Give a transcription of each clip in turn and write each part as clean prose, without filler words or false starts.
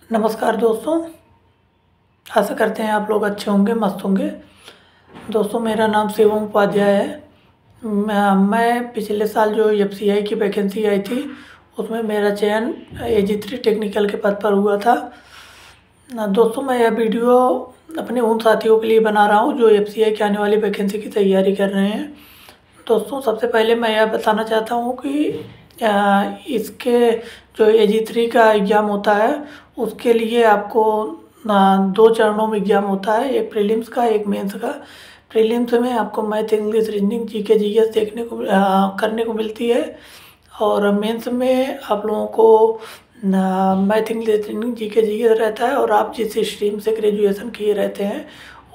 नमस्कार दोस्तों। आशा करते हैं आप लोग अच्छे होंगे, मस्त होंगे। दोस्तों, मेरा नाम शिवम उपाध्याय है। मैं पिछले साल जो एफसीआई की वैकेंसी आई थी उसमें मेरा चयन AG3 टेक्निकल के पद पर हुआ था। दोस्तों, मैं यह वीडियो अपने उन साथियों के लिए बना रहा हूँ जो एफसीआई की आने वाली वैकेंसी की तैयारी कर रहे हैं। दोस्तों, सबसे पहले मैं यह बताना चाहता हूँ कि इसके जो AG3 का एग्ज़ाम होता है उसके लिए आपको 2 चरणों में एग्ज़ाम होता है, एक प्रीलिम्स का, एक मेंस का। प्रीलिम्स में आपको math, English, reasoning, GK, GS देखने को करने को मिलती है, और मेंस में आप लोगों को math, English, reasoning, GK, GS रहता है। और आप जिस स्ट्रीम से ग्रेजुएशन किए रहते हैं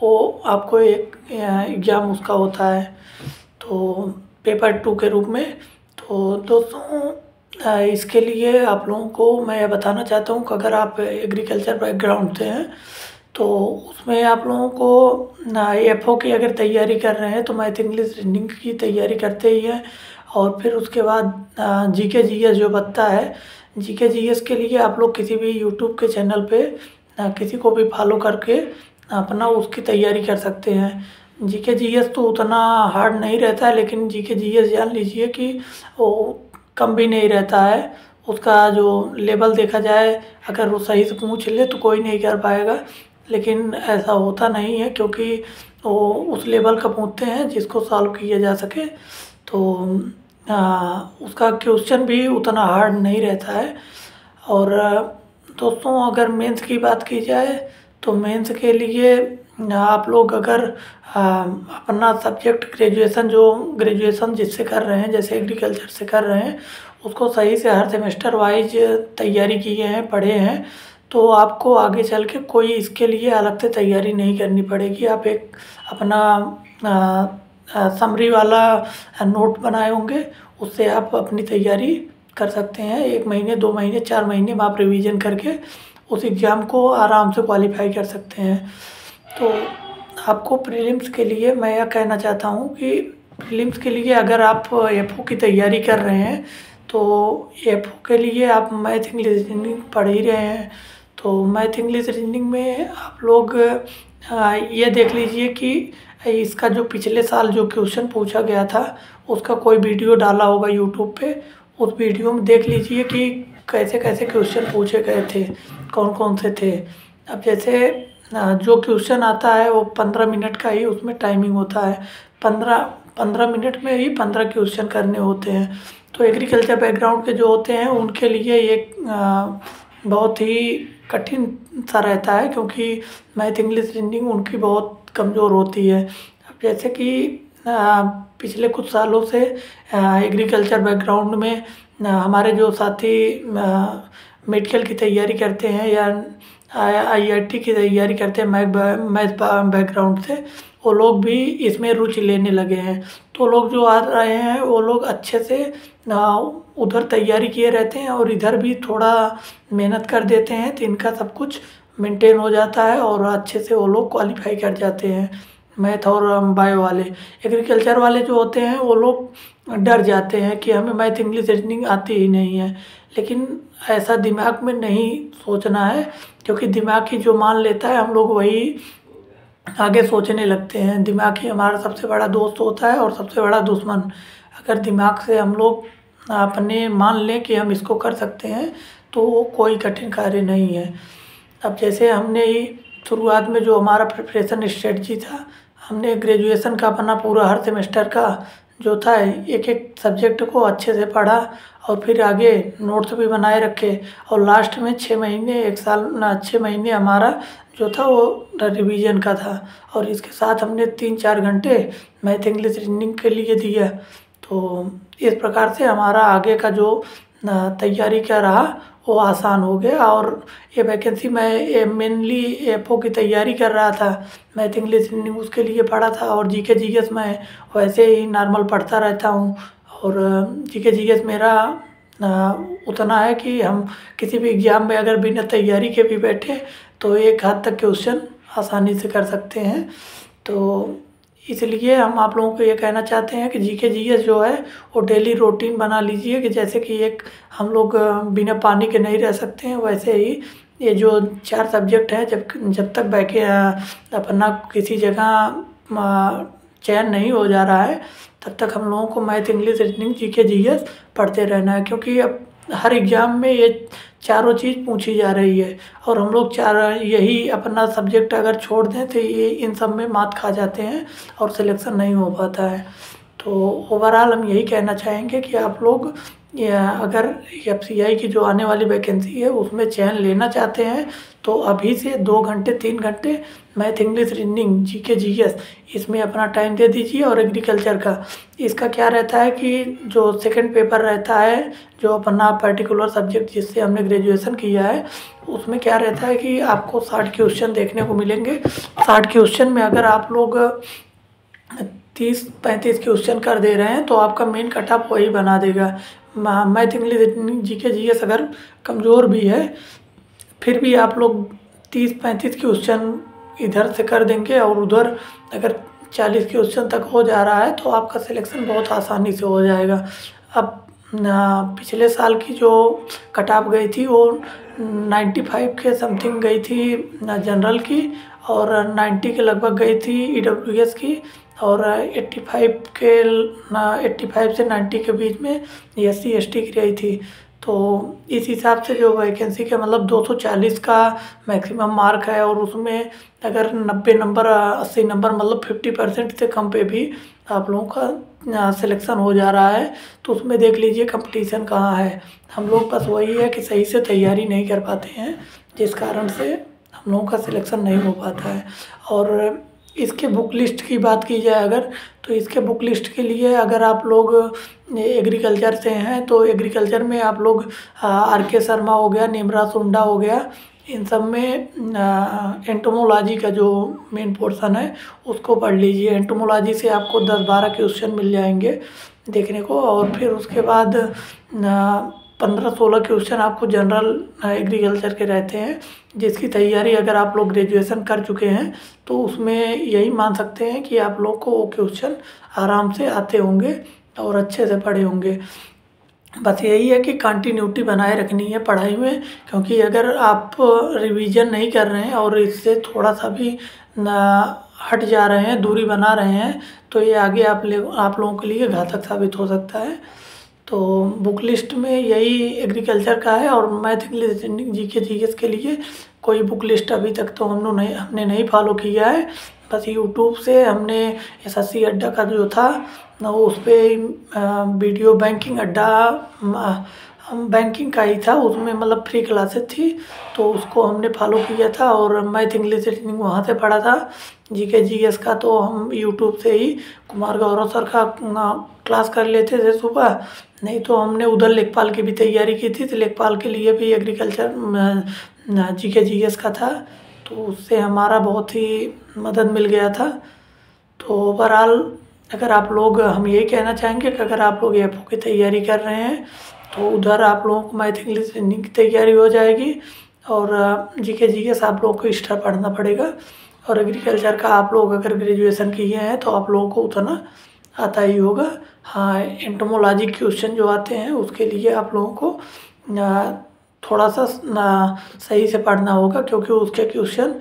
वो आपको एक एग्ज़ाम उसका होता है, तो पेपर 2 के रूप में। तो दोस्तों, इसके लिए आप लोगों को मैं यह बताना चाहता हूँ कि अगर आप एग्रीकल्चर बैकग्राउंड से हैं तो उसमें आप लोगों को एफओ की अगर तैयारी कर रहे हैं तो मैथ, इंग्लिश, रीजनिंग की तैयारी करते ही हैं। और फिर उसके बाद जीके जीएस जो बनता है, जीके जीएस के लिए आप लोग किसी भी यूट्यूब के चैनल पे किसी को भी फॉलो करके अपना उसकी तैयारी कर सकते हैं। जीके जीएस तो उतना हार्ड नहीं रहता है, लेकिन जीके जीएस जान लीजिए कि वो कम भी नहीं रहता है। उसका जो लेवल देखा जाए, अगर वो सही से पूछ ले तो कोई नहीं कर पाएगा, लेकिन ऐसा होता नहीं है क्योंकि वो उस लेवल का पूछते हैं जिसको सॉल्व किया जा सके। तो उसका क्वेश्चन भी उतना हार्ड नहीं रहता है। और दोस्तों, अगर मेंस की बात की जाए तो मेंस के लिए आप लोग अगर अपना सब्जेक्ट ग्रेजुएशन जिससे कर रहे हैं, जैसे एग्रीकल्चर से कर रहे हैं, उसको सही से हर सेमेस्टर वाइज तैयारी किए हैं, पढ़े हैं, तो आपको आगे चल के कोई इसके लिए अलग से तैयारी नहीं करनी पड़ेगी। आप एक अपना समरी वाला नोट बनाए होंगे, उससे आप अपनी तैयारी कर सकते हैं। 1 महीने, 2 महीने, 4 महीने में आप रिवीजन करके उस एग्ज़ाम को आराम से क्वालिफाई कर सकते हैं। तो आपको प्रीलिम्स के लिए मैं यह कहना चाहता हूँ कि प्रीलिम्स के लिए अगर आप एफओ की तैयारी कर रहे हैं तो एफओ के लिए आप मैथ, इंग्लिश, रीजनिंग पढ़ ही रहे हैं। तो मैथ, इंग्लिश, रीजनिंग में आप लोग ये देख लीजिए कि इसका जो पिछले साल जो क्वेश्चन पूछा गया था उसका कोई वीडियो डाला होगा यूट्यूब पे। उस वीडियो में देख लीजिए कि कैसे कैसे क्वेश्चन पूछे गए थे, कौन कौन से थे। अब जैसे जो क्वेश्चन आता है वो 15 मिनट का ही उसमें टाइमिंग होता है। 15 मिनट में ही 15 क्वेश्चन करने होते हैं। तो एग्रीकल्चर बैकग्राउंड के जो होते हैं उनके लिए एक बहुत ही कठिन सा रहता है, क्योंकि मैथ, इंग्लिश, रीजनिंग उनकी बहुत कमज़ोर होती है। अब जैसे कि पिछले कुछ सालों से एग्रीकल्चर बैकग्राउंड में हमारे जो साथी मेडिकल की तैयारी करते हैं या IIT की तैयारी करते हैं मैथ बैकग्राउंड से, वो लोग भी इसमें रुचि लेने लगे हैं। तो लोग जो आ रहे हैं वो लोग अच्छे से उधर तैयारी किए रहते हैं और इधर भी थोड़ा मेहनत कर देते हैं, तो इनका सब कुछ मेंटेन हो जाता है और अच्छे से वो लोग क्वालिफाई कर जाते हैं। मैथ और बायो वाले, एग्रीकल्चर वाले जो होते हैं वो लोग डर जाते हैं कि हमें मैथ, इंग्लिश, रीजनिंग आती ही नहीं है। लेकिन ऐसा दिमाग में नहीं सोचना है, क्योंकि दिमाग ही जो मान लेता है हम लोग वही आगे सोचने लगते हैं। दिमाग ही हमारा सबसे बड़ा दोस्त होता है और सबसे बड़ा दुश्मन। अगर दिमाग से हम लोग अपने मान लें कि हम इसको कर सकते हैं तो वो कोई कठिन कार्य नहीं है। अब जैसे हमने ही शुरुआत में जो हमारा प्रिपरेशन स्ट्रेटजी था, हमने ग्रेजुएशन का अपना पूरा हर सेमेस्टर का जो था एक एक सब्जेक्ट को अच्छे से पढ़ा और फिर आगे नोट्स भी बनाए रखे, और लास्ट में 6 महीने, 1 साल 6 महीने हमारा जो था वो रिवीजन का था। और इसके साथ हमने 3-4 घंटे मैथ, इंग्लिश, रीजनिंग के लिए दिया। तो इस प्रकार से हमारा आगे का जो तैयारी का रहा वो आसान हो गया। और ये वैकेंसी मैं मेनली एफओ की तैयारी कर रहा था, मैथ, इंग्लिश, रीजनिंग उसके लिए पढ़ा था, और जीके जीएस मैं वैसे ही नॉर्मल पढ़ता रहता हूँ। और जीके जीएस मेरा उतना है कि हम किसी भी एग्ज़ाम में अगर बिना तैयारी के भी बैठे तो एक हद तक क्वेश्चन आसानी से कर सकते हैं। तो इसलिए हम आप लोगों को ये कहना चाहते हैं कि जीके जीएस जो है वो डेली रूटीन बना लीजिए, कि जैसे कि एक हम लोग बिना पानी के नहीं रह सकते हैं, वैसे ही ये जो 4 सब्जेक्ट हैं, जब तक बैके अपना किसी जगह चयन नहीं हो जा रहा है, तब तक हम लोगों को math, English, reasoning, GK, GS पढ़ते रहना है, क्योंकि अब हर एग्ज़ाम में ये चारों चीज़ पूछी जा रही है। और हम लोग यही अपना सब्जेक्ट अगर छोड़ दें तो ये इन सब में मात खा जाते हैं और सिलेक्शन नहीं हो पाता है। तो ओवरऑल हम यही कहना चाहेंगे कि आप लोग अगर एफसीआई की जो आने वाली वैकेंसी है उसमें चयन लेना चाहते हैं तो अभी से 2 घंटे 3 घंटे math, English, reasoning, GK, GS इसमें अपना टाइम दे दीजिए। और एग्रीकल्चर का इसका क्या रहता है कि जो सेकंड पेपर रहता है, जो अपना पर्टिकुलर सब्जेक्ट जिससे हमने ग्रेजुएशन किया है, उसमें क्या रहता है कि आपको 60 क्वेश्चन देखने को मिलेंगे। 60 क्वेश्चन में अगर आप लोग 30-35 क्वेश्चन कर दे रहे हैं तो आपका मेन कट ऑफ वही बना देगा। मैथ, इंग्लिश, जीके, जीएस अगर कमज़ोर भी है फिर भी आप लोग 30-35 क्वेश्चन इधर से कर देंगे और उधर अगर 40 क्वेश्चन तक हो जा रहा है तो आपका सिलेक्शन बहुत आसानी से हो जाएगा। अब पिछले साल की जो कट ऑफ गई थी वो 95 के समथिंग गई थी जनरल की, और 90 के लगभग गई थी ईडब्ल्यूएस की, और 85 से 90 के बीच में एससी एसटी की रही थी। तो इस हिसाब से जो वैकेंसी के मतलब 240 का मैक्सिमम मार्क है, और उसमें अगर 90 नंबर 80 नंबर मतलब 50% से कम पे भी आप लोगों का सिलेक्शन हो जा रहा है, तो उसमें देख लीजिए कंपटीशन कहाँ है। हम लोग बस वही है कि सही से तैयारी नहीं कर पाते हैं, जिस कारण से हम लोगों का सिलेक्शन नहीं हो पाता है। और इसके बुक लिस्ट की बात की जाए अगर, तो इसके बुक लिस्ट के लिए अगर आप लोग एग्रीकल्चर से हैं तो एग्रीकल्चर में आप लोग आर.के. शर्मा हो गया, निमरा सुंडा हो गया, इन सब में एंटोमोलॉजी का जो मेन पोर्शन है उसको पढ़ लीजिए। एंटोमोलॉजी से आपको 10-12 क्वेश्चन मिल जाएंगे देखने को, और फिर उसके बाद 15-16 क्वेश्चन आपको जनरल एग्रीकल्चर के रहते हैं, जिसकी तैयारी अगर आप लोग ग्रेजुएशन कर चुके हैं तो उसमें यही मान सकते हैं कि आप लोग को वो क्वेश्चन आराम से आते होंगे और अच्छे से पढ़े होंगे। बस यही है कि कंटिन्यूटी बनाए रखनी है पढ़ाई में, क्योंकि अगर आप रिवीजन नहीं कर रहे हैं और इससे थोड़ा सा भी हट जा रहे हैं, दूरी बना रहे हैं, तो ये आगे आप लोगों के लिए घातक साबित हो सकता है। तो बुक लिस्ट में यही एग्रीकल्चर का है, और मैथ, इंग्लिश, जीके, जीएस के लिए कोई बुक लिस्ट अभी तक तो हमने नहीं फॉलो किया है। बस यूट्यूब से हमने एसएससी अड्डा का जो था उस पर वीडियो बैंकिंग अड्डा बैंकिंग का ही था, उसमें मतलब फ्री क्लासेस थी तो उसको हमने फॉलो किया था, और मैथ, इंग्लिश, रीजनिंग वहाँ से पढ़ा था। जीके, जीएस का तो हम यूट्यूब से ही कुमार गौरव सर का क्लास कर लेते थे सुबह, नहीं तो हमने उधर लेखपाल की भी तैयारी की थी, तो लेखपाल के लिए भी एग्रीकल्चर जीके, जीएस का था, तो उससे हमारा बहुत ही मदद मिल गया था। तो ओवरऑल अगर आप लोग, हम यही कहना चाहेंगे कि अगर आप लोग एफओ की तैयारी कर रहे हैं तो उधर आप लोगों को मैथ, इंग्लिश, रीजनिंग की तैयारी हो जाएगी, और जीके, जीएस आप लोगों को एक्स्ट्रा पढ़ना पड़ेगा। और एग्रीकल्चर का आप लोग अगर ग्रेजुएशन किए हैं तो आप लोगों को उतना आता ही होगा। हाँ, एंटोमोलॉजी क्वेश्चन जो आते हैं उसके लिए आप लोगों को थोड़ा सा सही से पढ़ना होगा, क्योंकि उसके क्वेश्चन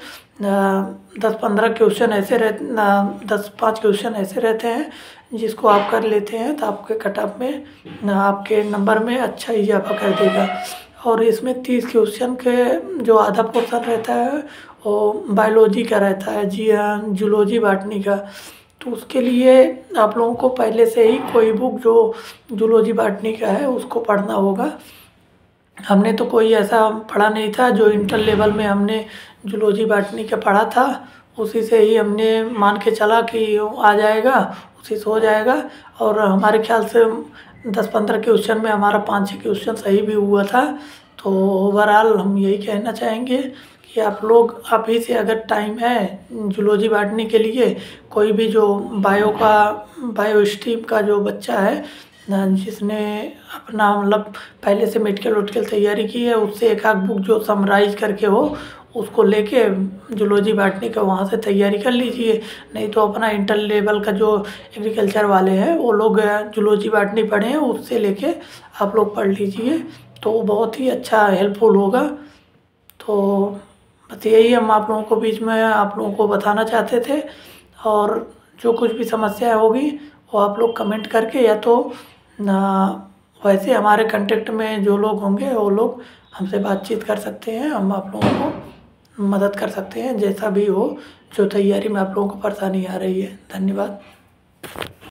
10-15 क्वेश्चन ऐसे 10-5 क्वेश्चन ऐसे रहते हैं जिसको आप कर लेते हैं तो आपके कट ऑफ में आपके नंबर में अच्छा इजाफा कर देगा। और इसमें 30 क्वेश्चन के जो आधा पोर्शन रहता है वो बायोलॉजी का रहता है, जूलॉजी बॉटनी का, तो उसके लिए आप लोगों को पहले से ही कोई बुक जो जूलॉजी बॉटनी का है उसको पढ़ना होगा। हमने तो कोई ऐसा पढ़ा नहीं था, जो इंटर लेवल में हमने जूलॉजी बॉटनी का पढ़ा था उसी से ही हमने मान के चला कि आ जाएगा, उसी से हो जाएगा। और हमारे ख्याल से 10-15 क्वेश्चन में हमारा 5-6 क्वेश्चन सही भी हुआ था। तो ओवरऑल हम यही कहना चाहेंगे कि आप लोग अभी से अगर टाइम है जूलॉजी बॉटनी के लिए, कोई भी जो बायो स्ट्रीम का जो बच्चा है जिसने अपना मतलब पहले से मेडिकल तैयारी की है, उससे एक आध बुक जो समराइज करके हो उसको लेके जूलॉजी बॉटनी का वहाँ से तैयारी कर लीजिए। नहीं तो अपना इंटर लेवल का जो एग्रीकल्चर वाले हैं वो लोग जूलॉजी बॉटनी पढ़े हैं, उससे लेके आप लोग पढ़ लीजिए, तो बहुत ही अच्छा हेल्पफुल होगा। तो बस यही हम आप लोगों को बीच में आप लोगों को बताना चाहते थे। और जो कुछ भी समस्या होगी वो आप लोग कमेंट करके या तो वैसे हमारे कांटेक्ट में जो लोग होंगे वो लोग हमसे बातचीत कर सकते हैं। हम आप लोगों को मदद कर सकते हैं जैसा भी हो, जो तैयारी में आप लोगों को परेशानी आ रही है। धन्यवाद।